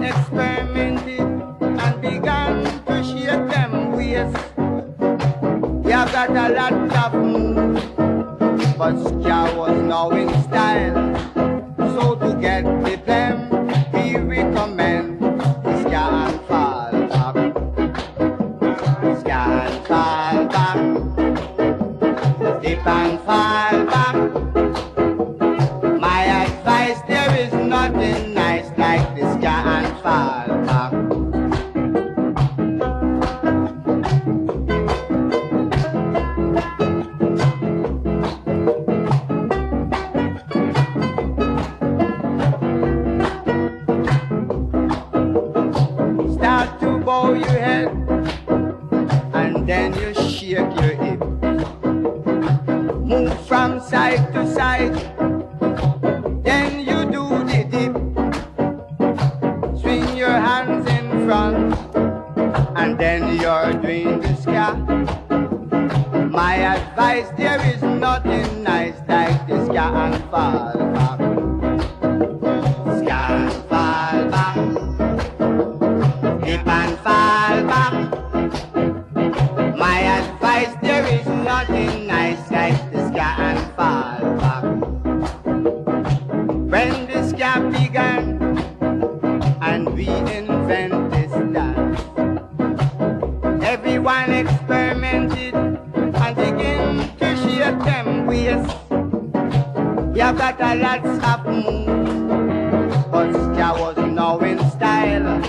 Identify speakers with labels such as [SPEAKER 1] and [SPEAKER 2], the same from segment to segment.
[SPEAKER 1] experimented and began to shake them ways. You got a lot of moves, but Ska was now in style. So to get the blame, we recommend Ska and fall back. Ska and fall back. Dip and fall back. My advice, there is nothing nice like the Ska and fall back. Start to bow your head and then you shake your hip. Move from side to side, then you do the dip. Swing your hands in front and then you're doing the Ska. My advice, there is nothing nice like the Ska and fall back. Ska and fall back. Dip and fall back. My advice, there is nothing nice like the Ska and fall back. When the Ska began and we invent this dance, everyone experimented and begin to shake them ways. You got a lot of moves, but Ska was now in style.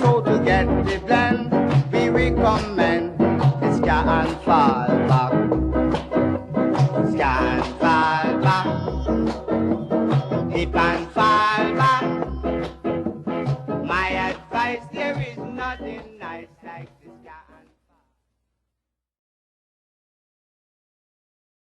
[SPEAKER 1] So to get the blend, we recommend the Ska and fall back. Ska and fall back. Dip and fall back. My advice, there is nothing nice like the Ska and